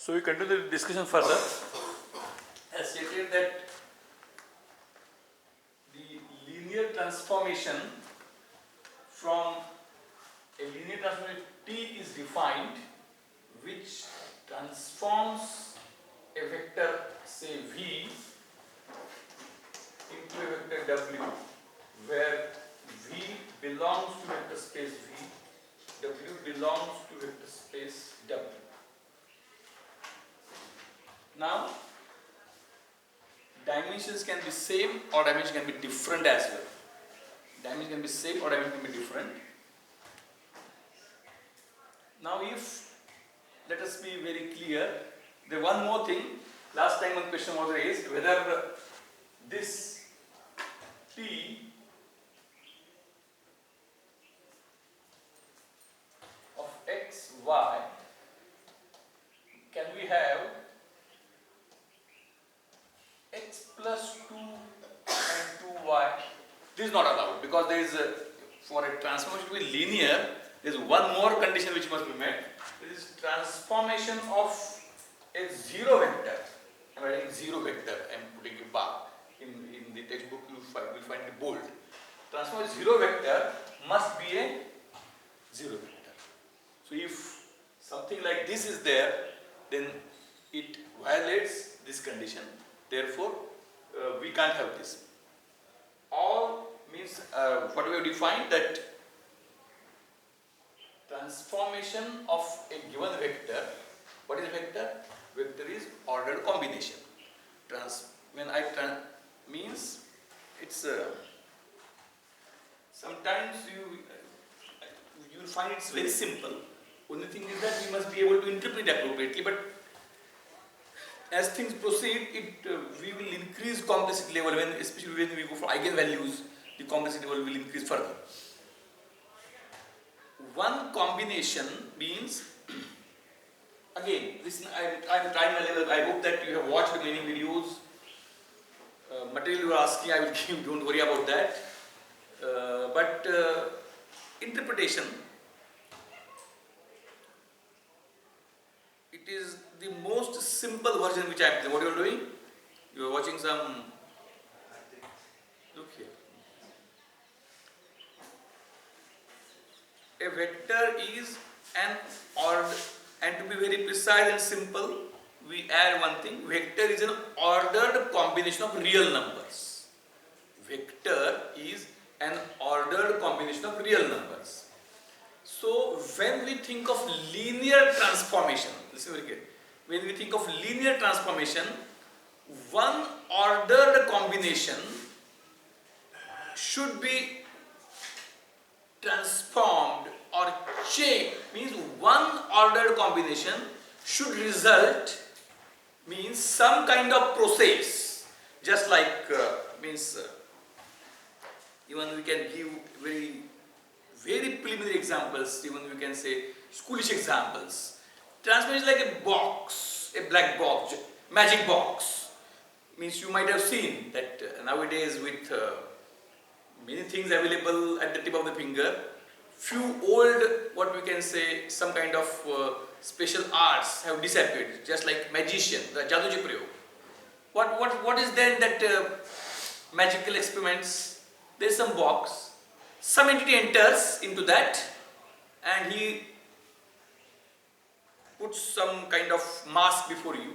So we continue the discussion further. As stated that the linear transformation from a linear transformation T is defined which transforms a vector say V into a vector W where V belongs to vector space V, W belongs to vector space W. Now, dimensions can be same or dimensions can be different as well. Dimensions can be same or dimensions can be different. Now, if let us be very clear, the one more thing, last time one question was raised whether this T of x, y, can we have x plus 2 and 2y? This is not allowed because there is for a transformation to be linear, there is one more condition which must be met. This is transformation of a zero vector. I am writing zero vector, I am putting a bar. In the textbook you will find it bold. Transformation of zero vector must be a zero vector. So if something like this is there, then it violates this condition. Therefore, we can't have this. All means what we have defined that transformation of a given vector. What is a vector? Vector is ordered combination. Means it's sometimes you will find it's very simple. Only thing is that we must be able to interpret it appropriately. But as things proceed, we will increase complexity level especially when we go for eigenvalues. The complexity level will increase further. One combination means, again, this I am trying my level. I hope that you have watched many videos. Material you are asking, I will give. Don't worry about that. But interpretation, it is the most simple version which I am. What you are doing? You are watching some. Look here. A vector is an order, and to be very precise and simple, we add one thing. Vector is an ordered combination of real numbers. Vector is an ordered combination of real numbers. So when we think of linear transformation, listen very carefully. When we think of linear transformation, one ordered combination should be transformed or changed. Means one ordered combination should result means some kind of process. Just like even we can give very preliminary examples. Even we can say schoolish examples. Transformation is like a box, a black box, magic box. Means you might have seen that nowadays with many things available at the tip of the finger, few old, what we can say, some kind of special arts have disappeared, just like magician, the Jaduji Prayog. What is there in that magical experiments? There is some box, some entity enters into that and he puts some kind of mask before you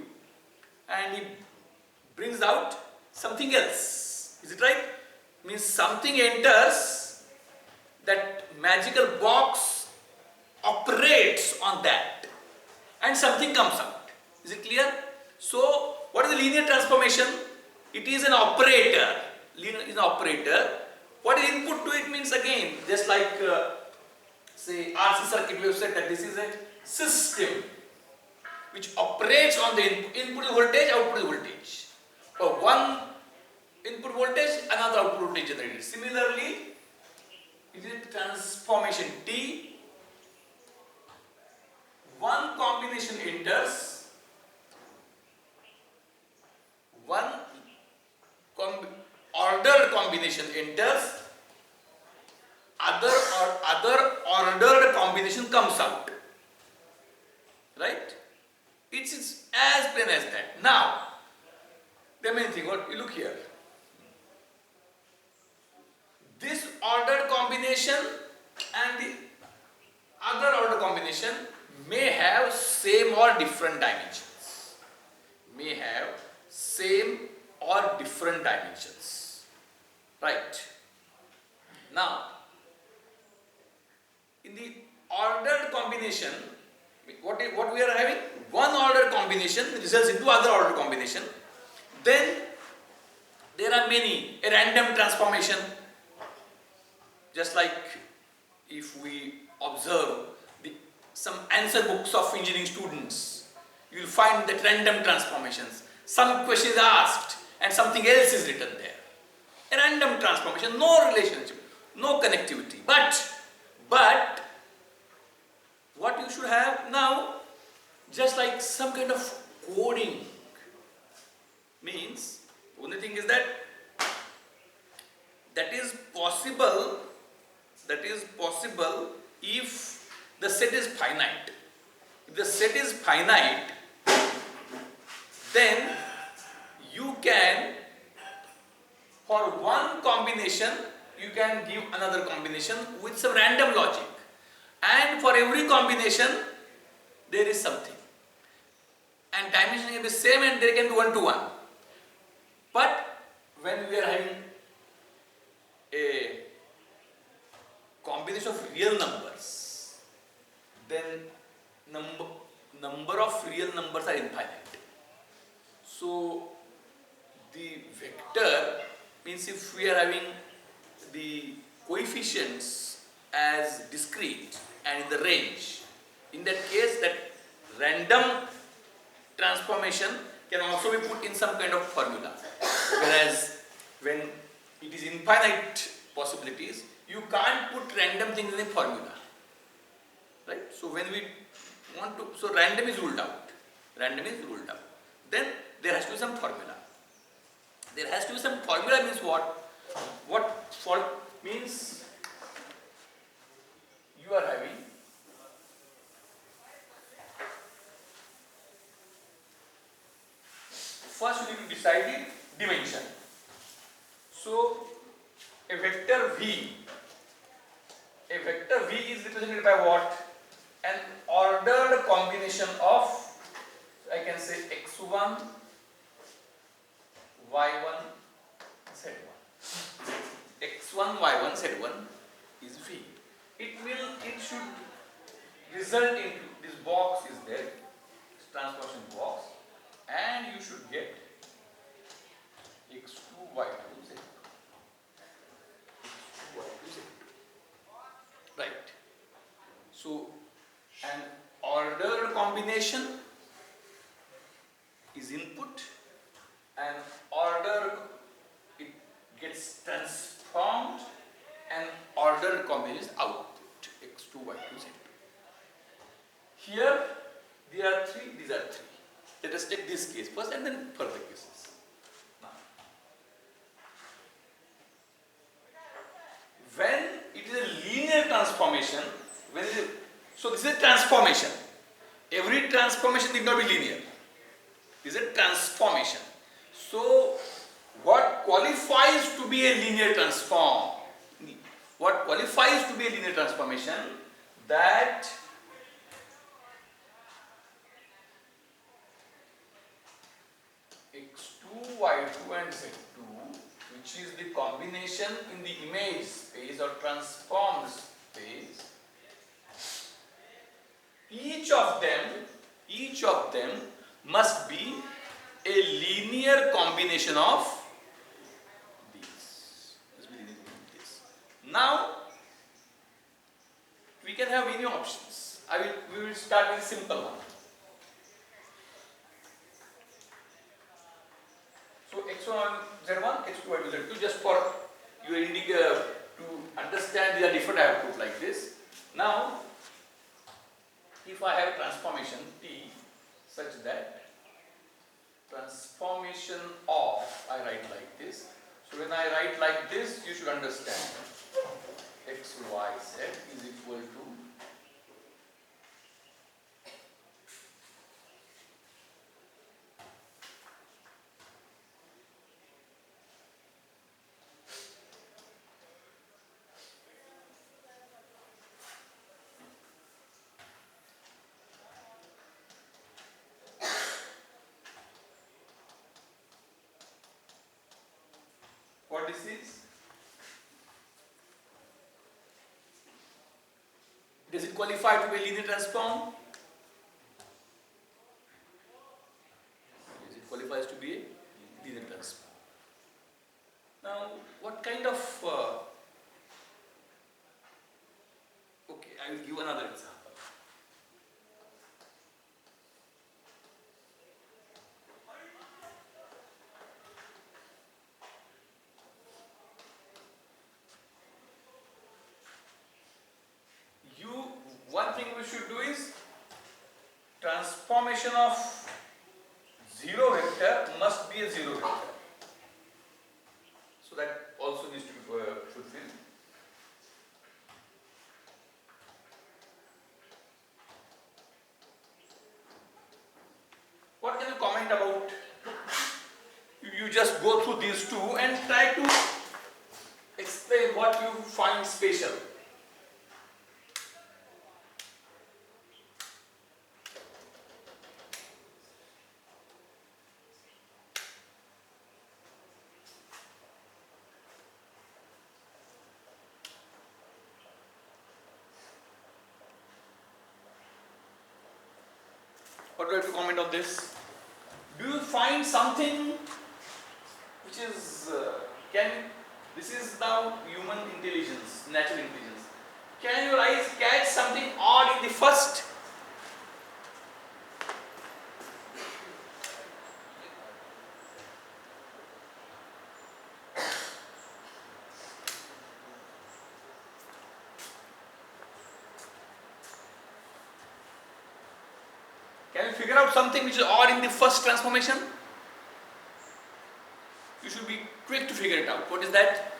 and he brings out something else. Is it right? Means something enters, that magical box operates on that and something comes out. Is it clear? So what is the linear transformation? It is an operator. Linear is an operator. What is input to it means again, just like say RC circuit, we have said that this is a system which operates on the input is voltage, output is voltage. For one input voltage, another output voltage generated. Similarly, it is a transformation T. One combination enters, one ordered combination enters, other ordered combination comes out. Right? It's as plain as that. Now, the main thing, what you look here. This ordered combination and the other order combination may have same or different dimensions. May have same or different dimensions. Right. Now, in the ordered combination, what we are having? One ordered combination results into other ordered combination. Then there are many, a random transformation. Just like if we observe some answer books of engineering students, you will find that random transformations. Some question is asked and something else is written there. A random transformation, no relationship, no connectivity. But what you should have now, just like some kind of coding, means only thing is that is possible if the set is finite. If the set is finite, then you can, for one combination, you can give another combination with some random logic. And for every combination, there is something. And dimension can be same and there can be one-to-one. But when we are having a combination of real numbers, then number of real numbers are infinite. So the vector means if we are having the coefficients as discrete and in the range, in that case that random transformation can also be put in some kind of formula. Whereas when it is infinite possibilities, you can't put random things in a formula. Right? So when we want to, so random is ruled out. Random is ruled out. Then there has to be some formula. There has to be some formula means what? What for means you are having first you need to decide the dimension. So a vector V is represented by what? An ordered combination of, I can say x1, y1, z1. x1, y1, z1 is V. It should result into, this box is there, this transformation box, and you should get x2, y2, z2. Right. So an ordered combination is input, and order it gets transformed, and ordered combination is output x2, y2, z2. Here there are three, these are three. Let us take this case first and then further cases. Now, when it is a linear transformation, so this is a transformation. Every transformation need not be linear. This is a transformation. So what qualifies to be a linear transform? What qualifies to be a linear transformation? That x2, y2 and z2, which is the combination in the image space or transformed space, each of them must be a linear combination of these. Now we can have many options. We will start with a simple one. So x1, z1, x2, y2, z2, just for your indicator to understand they are different, I have put like this. Now, if I have a transformation T such that transformation of, I write like this. So when I write like this, you should understand x, y, z is equal to what this is? Does it qualify to be a linear transform? Yes, it qualifies to be a linear transform. Now, what kind of okay, I will give another example. One thing we should do is transformation of zero vector must be a zero vector. So that also needs to be fulfilled. What can you comment about? You just go through these two and try to explain what you find special. What do you have to comment on this? Do you find something which is this is now human intelligence, natural intelligence. Can your eyes catch something odd in the first? Can you figure out something which is odd in the first transformation? You should be quick to figure it out. What is that?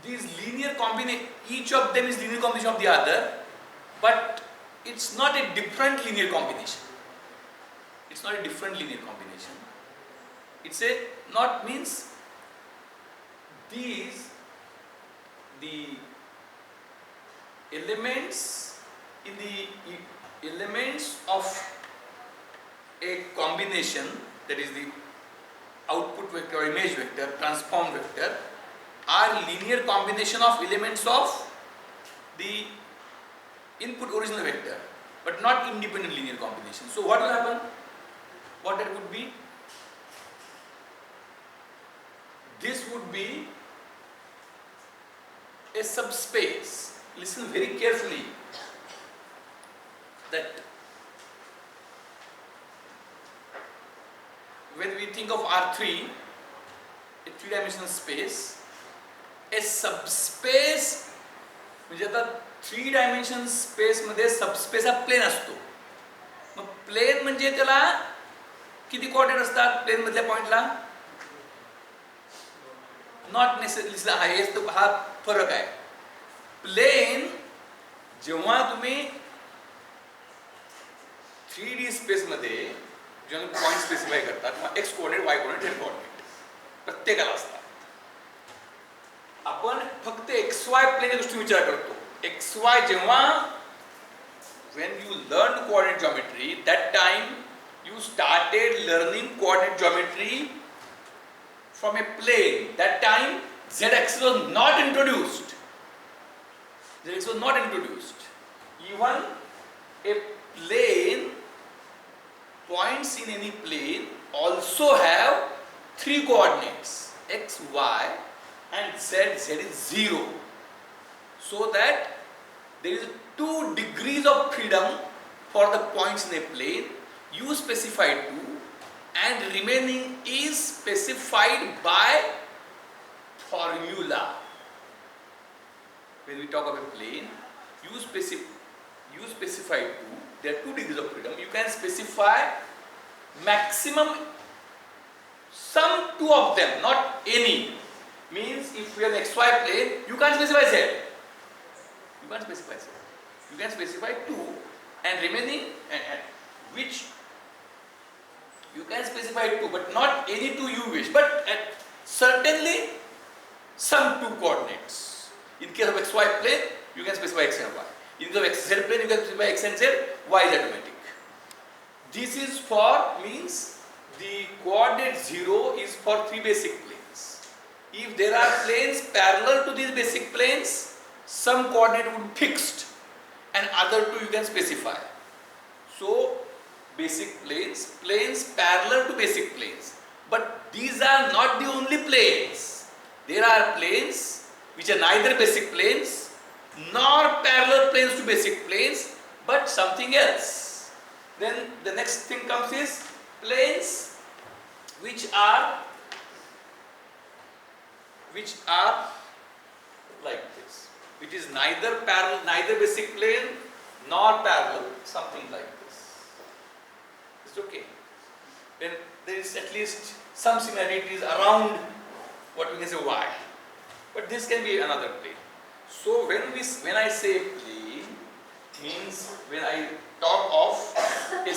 These linear combination, each of them is linear combination of the other, but it's not a different linear combination. It's not a different linear combination. It's a not means these the elements in the elements of a combination, that is the output vector or image vector, transform vector, are linear combination of elements of the input original vector, but not independent linear combination. So what will happen? What that would be? This would be a subspace. Listen very carefully, that when we think of R3, a three-dimensional space, a subspace म्हणजे आता 3 dimension space मध्ये subspace हा plane असतो. मग plane म्हणजे त्याला किती coordinate असतात plane मधल्या पॉइंटला? नॉट नेसेसरी, हा फरक आहे. प्लेन जेव्हा तुम्ही 3D स्पेस मध्ये जेव्हा पॉइंट स्पेसिफाय करतात तेव्हा एक्स कोऑर्डिनेट, वाय कोऑर्डिनेट, झेड कोऑर्डिनेट प्रत्येकाला असतात. आपण फक्त एक्स वाय प्लेनच्या दृष्टीने विचार करतो. एक्स वाय जेव्हा when you learned coordinate geometry, that time you started learning coordinate geometry from a plane. That time z-axis was not introduced. Z-axis was not introduced. Even a plane, points in any plane also have 3 coordinates, x, y and z. Z is 0. So that there is 2 degrees of freedom for the points in a plane. You specify 2 and remaining is specified by formula. When we talk of a plane, you specify 2. There are 2 degrees of freedom. You can specify maximum some 2 of them, not any. Means if we have an xy plane, you can't specify z. You can't specify z. You can specify 2 and remaining which you can specify 2, but not any 2 you wish, but certainly some 2 coordinates. In case of xy plane, you can specify x and y. In case of xz plane, you can specify x and z, y is automatic. This is for, means the coordinate 0 is for three basic planes. If there are planes parallel to these basic planes, some coordinate would be fixed and other two you can specify. So basic planes, planes parallel to basic planes. But these are not the only planes. There are planes which are neither basic planes nor parallel planes to basic planes, but something else. Then the next thing comes is planes which are like this, which is neither parallel, neither basic plane nor parallel, something like this. It's okay. Then there is at least some similarities around what we can say y, but this can be another plane. So when I say plane, means when I talk of a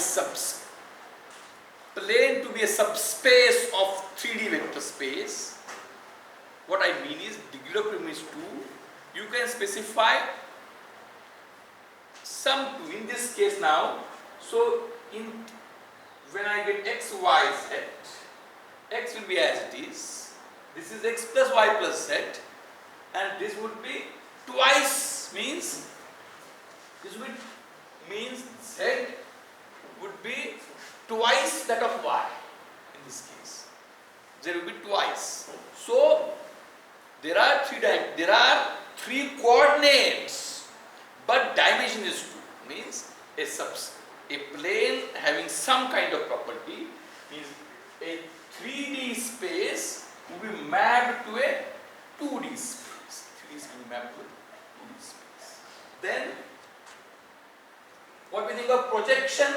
plane to be a subspace of 3D vector space, what I mean is degree of freedom is 2. You can specify some 2 in this case now. So when I get x, y, z, x will be as it is. This is x plus y plus z, and this would be twice, means this would means z would be twice that of y in this case. Z will be twice. So there are three coordinates, but dimension is 2. Means a plane having some kind of property, means a 3D space will be mapped to a 2D space. 3D space will be mapped to a 2D space. Then what we think of projection?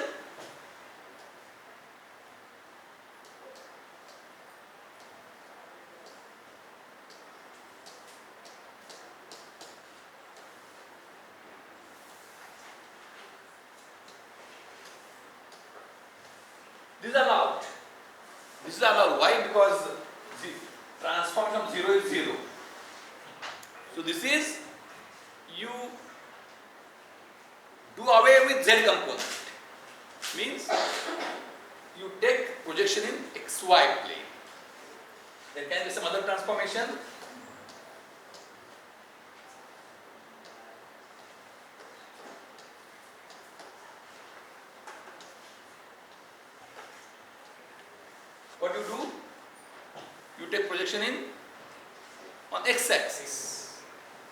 This is allowed. This is allowed. Why? Because the transform from 0 is 0. So this is, you do away with z component. Means you take projection in xy plane. There can be some other transformation. What you do? You take projection in on x-axis,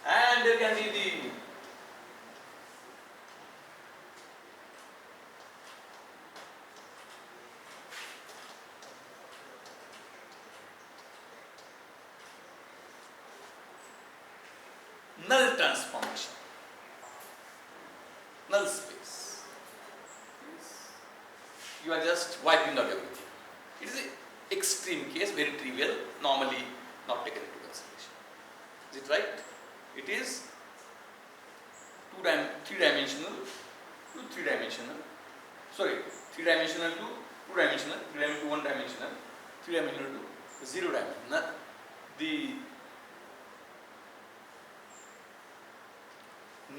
and there can be the null transformation, null space. You are just wiping out everything. It is an extreme case, very trivial, normally not taken into consideration. Is it right? It is three-dimensional to three-dimensional. Sorry, three-dimensional to two-dimensional, three-dimensional to one-dimensional, three-dimensional to zero-dimensional. The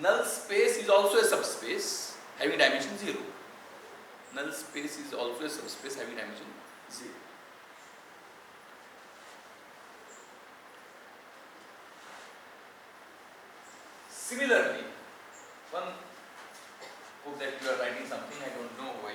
null space is also a subspace having dimension 0. Null space is also a subspace having dimension 0. Similarly, one hope that you are writing something, I don't know why.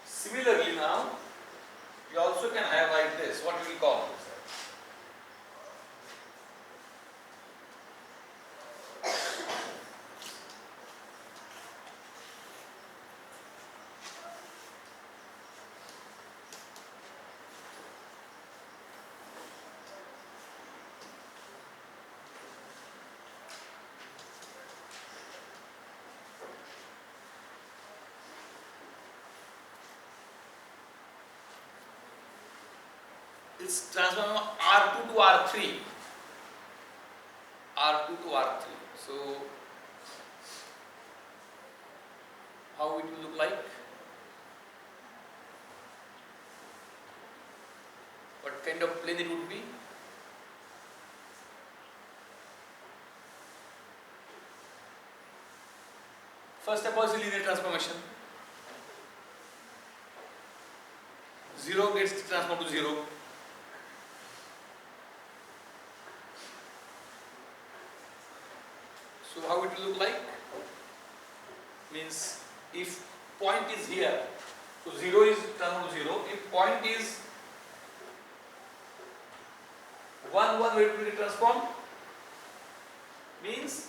Similarly now, you also can have like this, what we will call this. It's transform R2 to R3. R2 to R3. So how it will look like? What kind of plane it would be? First step was linear transformation. 0 gets transformed to 0. So how it will look like? Means if point is here, so 0 is transformed to 0. If point is 1, 1, where it will be transformed? Means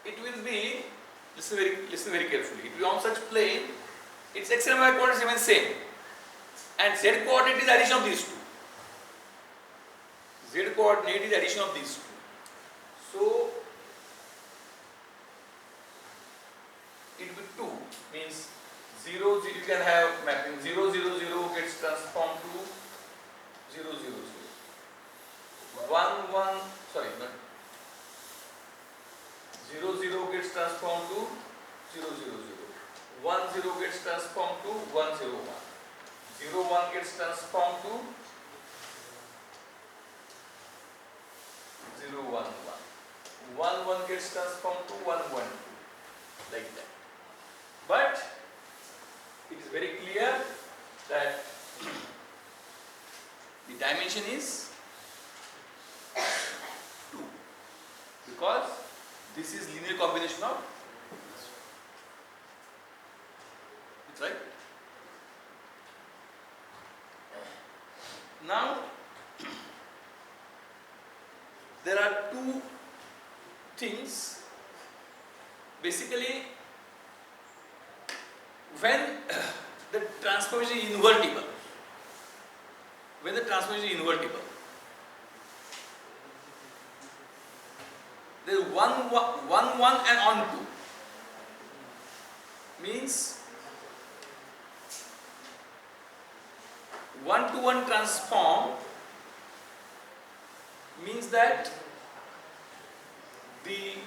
it will be, listen very carefully, it will be on such plane, its x and y coordinates remain same, and z coordinate is addition of these two. Z coordinate is addition of these two. So it will be 2, means 0, 0, you can have mapping 0, 0, 0 gets transformed to 0, 0, 0. 1, 1, sorry, not 0, 0 gets transformed to 0, 0, 0. 1, 0 gets transformed to 1, 0, 1. 0, 1 gets transformed to 0, 1, 1. 1, 1 gets transformed to 1, 1, 2. Like that. But it is very clear that the dimension is 2, because this is linear combination of, it's right. Now there are two things. Basically, when the transformation is invertible, there is 1, 1 and on 2. Means 1 to 1 transform means that the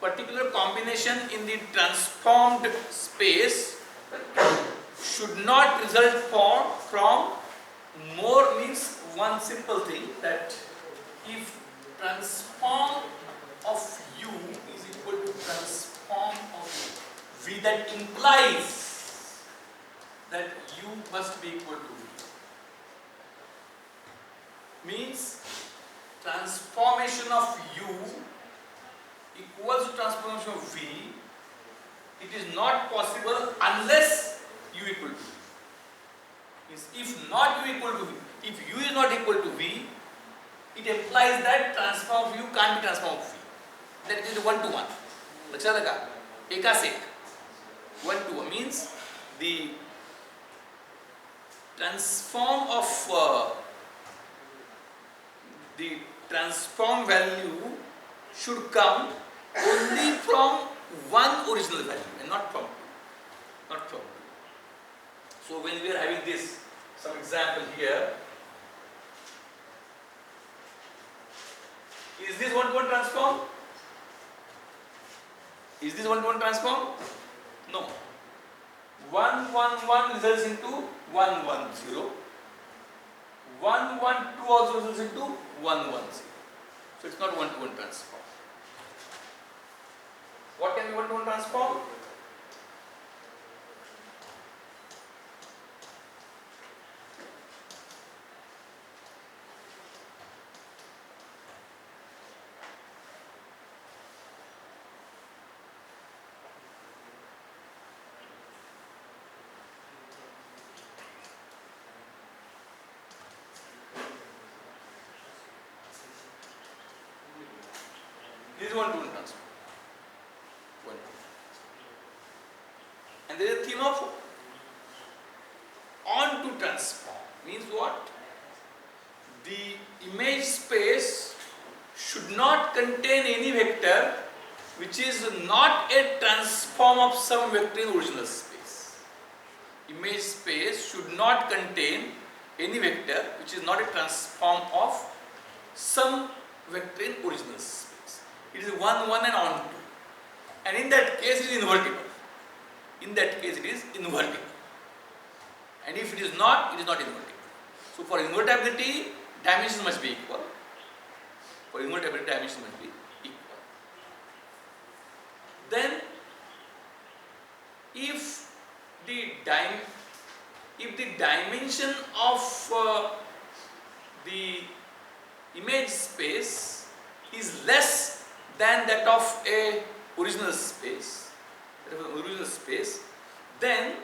particular combination in the transformed space should not result from more, means one simple thing, that if transform of u is equal to transform of v, that implies that u must be equal to v. Means transformation of u equals to transformation of v. It is not possible unless u equal to v. Means if not u equal to v, if u is not equal to v, it implies that transform of u can't be transformed of v. That is 1 to 1. लक्षात आलं का? एकास एक. 1 to 1 means the transform of the transform value should come only from one original value and not from two. So when we are having this, some example here, is this 1 to 1 transform? Is this 1 to 1 transform? No. 1, 1, 1 results into 1, 1, 0. 1, 1, 2 also results into 1, 1, 0. So it's not 1 to 1 transform. What can be 1 to 1 transform? This is 1 to 1 transform. 1 to 1. And there is a theme of onto transform. Means what? The image space should not contain any vector which is not a transform of some vector in original space. Image space should not contain any vector which is not a transform of some vector in original space. It is 1, 1 and on 2. And in that case it is invertible. In that case it is invertible. And if it is not invertible. So for invertibility, dimensions must be equal. For invertibility, dimensions must be equal. Then if the dimension of the image space is less than that of a original space, then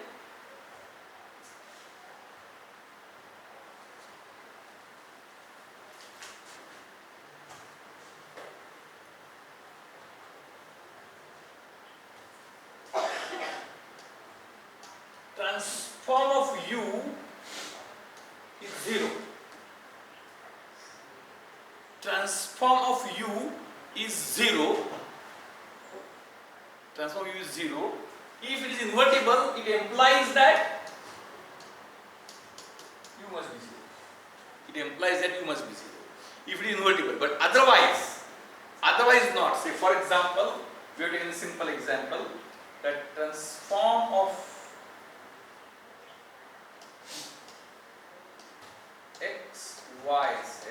transform of U is 0. Transform of U is 0. Transform U is 0. If it is invertible, it implies that U must be 0. It implies that U must be 0. If it is invertible, but otherwise not. Say for example, we have taken a simple example that transform of x, y, z,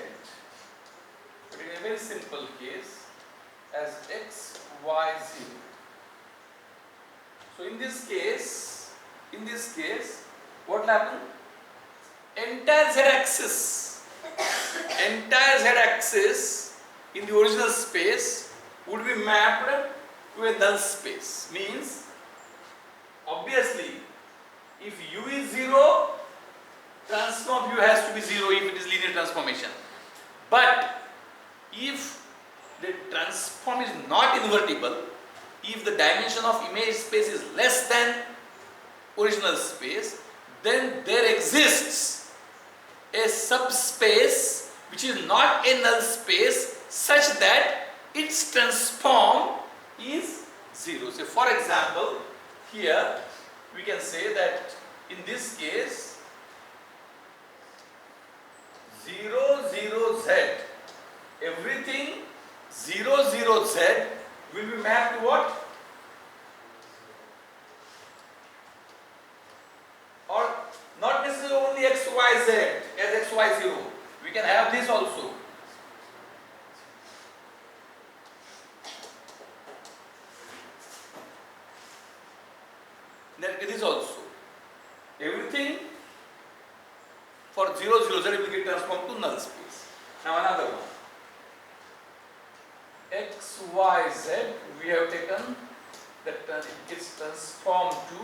but in a very simple case as x, y, 0. So in this case, what will happen? Entire z-axis in the original space would be mapped to a null space. Means, obviously, if U is 0, transform U has to be 0 if it is linear transformation. But if the transform is not invertible, if the dimension of image space is less than original space, then there exists a subspace which is not a null space such that its transform is 0. So for example, here we can say that in this case 0, 0, z, everything 0, 0, z will be mapped to what? Or not necessarily only x, y, z as x, y, 0. We can have this also. Then it is also. Everything for 0, 0, z will get transformed to null space. Now another one. X, y, z, we have taken that it gets transformed to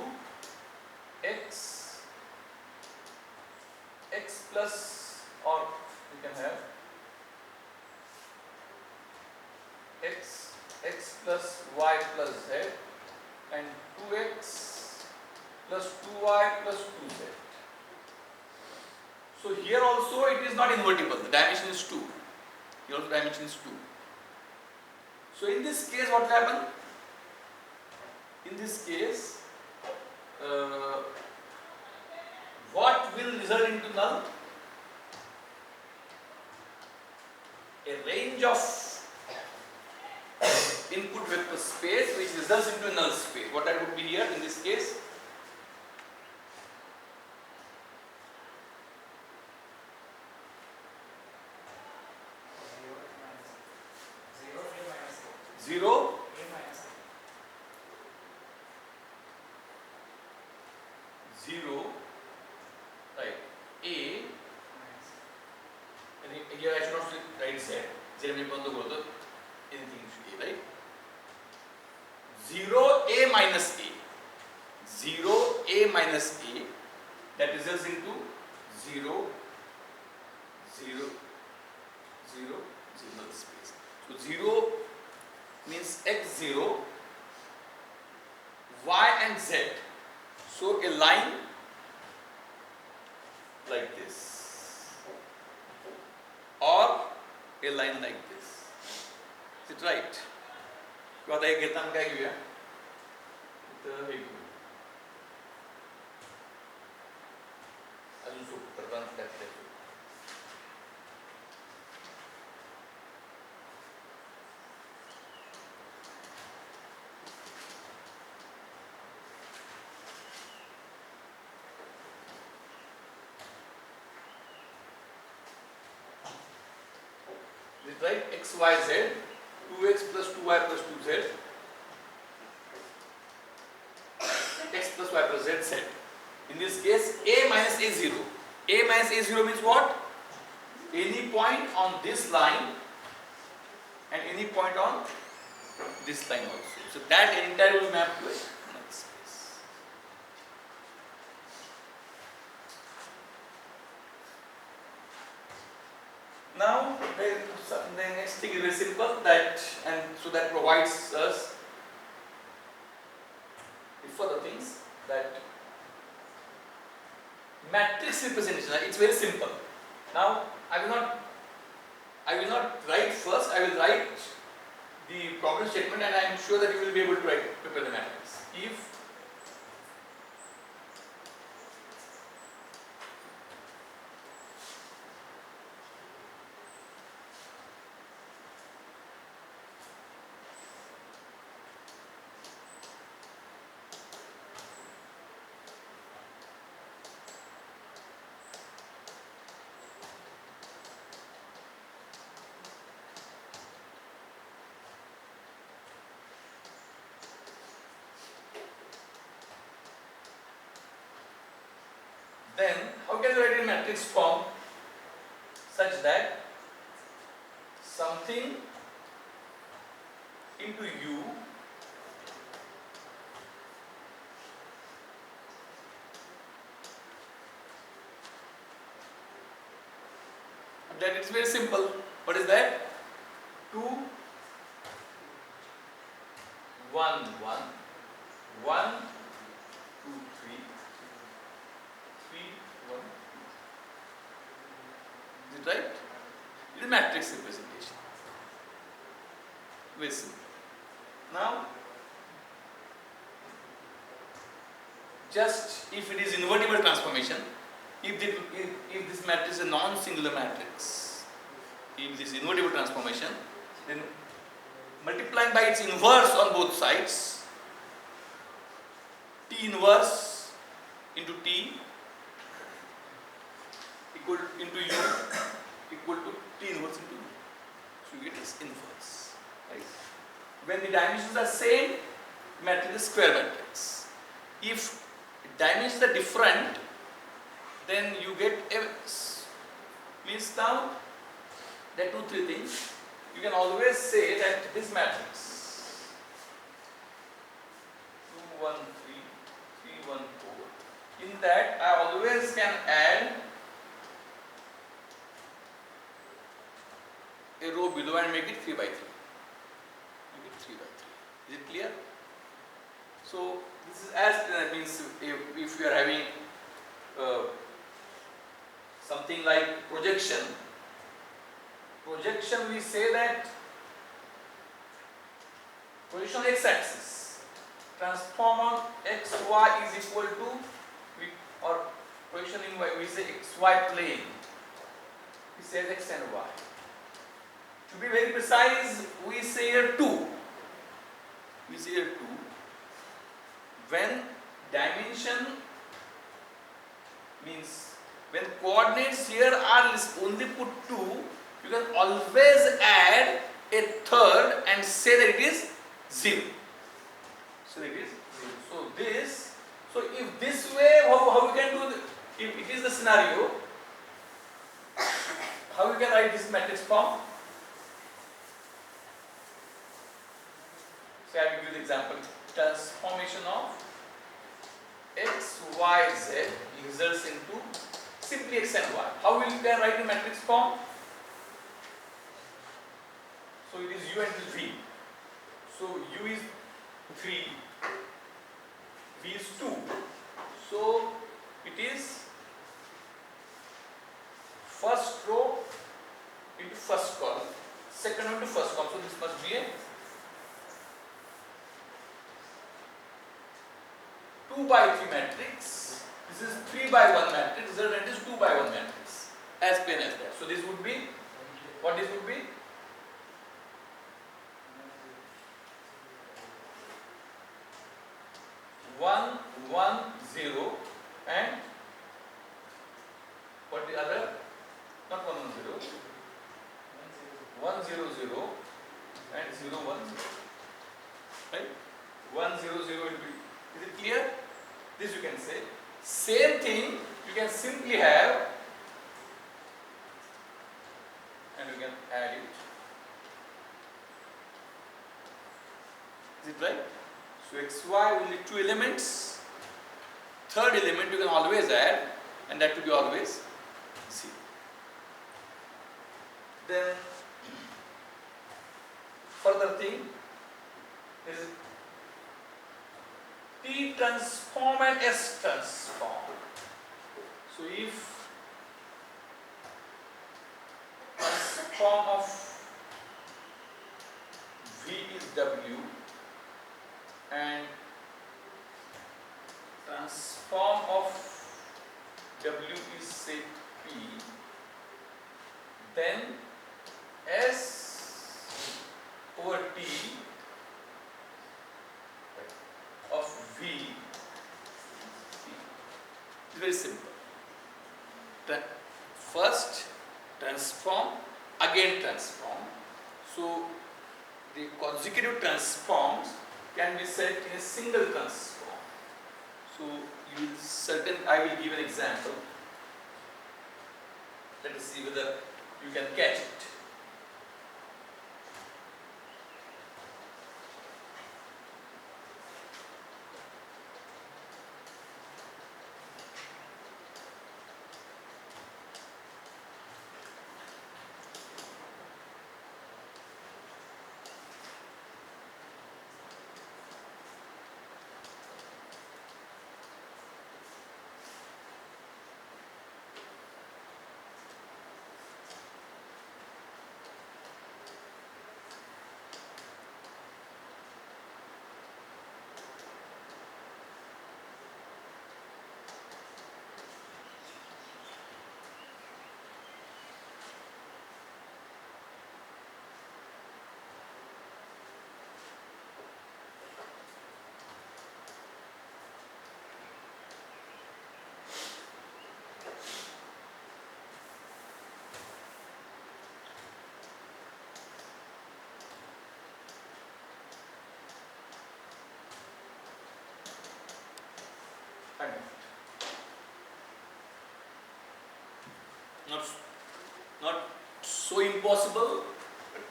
x plus, or we can have x plus y plus z and 2x plus 2y plus 2z. So here also it is not invertible, the dimension is 2. Here also dimension is 2. So in this case what will happen? In this case, what will result into null? A range of input vector space which results into a null space. What that would be here in this case? Zero, right, A, and here I should not write Z, Z may bond the anything should be, right? 0, A minus A, 0, A minus A, that results into 0, 0, 0, null space. So 0 means x0, y and z. So a line like this or a line like this. Is it right? तो आता है कितना क्या किया? तो एक अजून super it right? X, Y, Z, 2x plus 2y plus 2z, x plus y plus z set. In this case, a minus a0. A minus a0 means what? Any point on this line and any point on this line also. So that entire will map to a null space. Now the next thing is very simple, that and so that provides us the further things, that matrix representation. It's very simple. Now I will not write first. I will write the problem statement, and I am sure that you will be able to prepare the matrix. If then how can you write in matrix form such that something into U that it's very simple. What is that? 2 1 1 1 2 3 3 1. Is it right? It is matrix representation. Very simple. Now, just if it is invertible transformation, if this matrix is a non-singular matrix, if this invertible transformation, then multiplying by its inverse on both sides, T inverse into T equal into U equal to T inverse into U. So you get its inverse. Right? When the dimensions are same, matrix is square matrix. If dimensions are different, then you get a means now there are 2-3 things. You can always say that this matrix 2 1 3 3 1 4, in that I always can add a row below and make it 3 by 3. Make it 3 by 3. Is it clear? So this is as means if you are having something like projection. Projection, we say that projection on x-axis, transform on x y is equal to, or projection in y, we say xy plane. We say x and y. To be very precise, we say here 2. We say here 2. When dimension means when coordinates here are only put 2, you can always add a third and say that it is 0. So it is 0. So if this way, how you can do if it is the scenario, how you can write this matrix form? So I will give the example. Transformation of x, y, z results into simply x and y. How will you can write in matrix form? So it is U and it is V. So U is 3, V is 2. So it is first row into first column, second row into first column. So this must be a 2 by 3 matrix. This is 3 by 1 matrix. Result is 2 by 1 matrix. As plain as that. So this would be, what this would be? 1 1 0 and what the other? Not 1 1 0. 1 0 0 1 0, right? 1 0 0 will be, is it clear? This you can say. Same thing you can simply have, and you can add it. Is it right? So xy only 2 elements. Third element you can always add, and that will be always c. Then further thing is T transform and S transform. So if transform of V is W and transform of W is say P, then S over T of V is very simple. First transform, again transform. So the consecutive transforms can be set in a single transform. So you will I will give an example. Let us see whether you can catch it. Not so impossible, but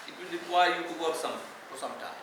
it will require you to work for some time.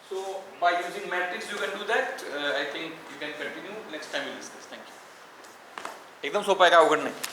So by using matrix you can do that. I think you can continue. Next time we'll discuss. Thank you. एकदम सोपा है का अवघड नाही.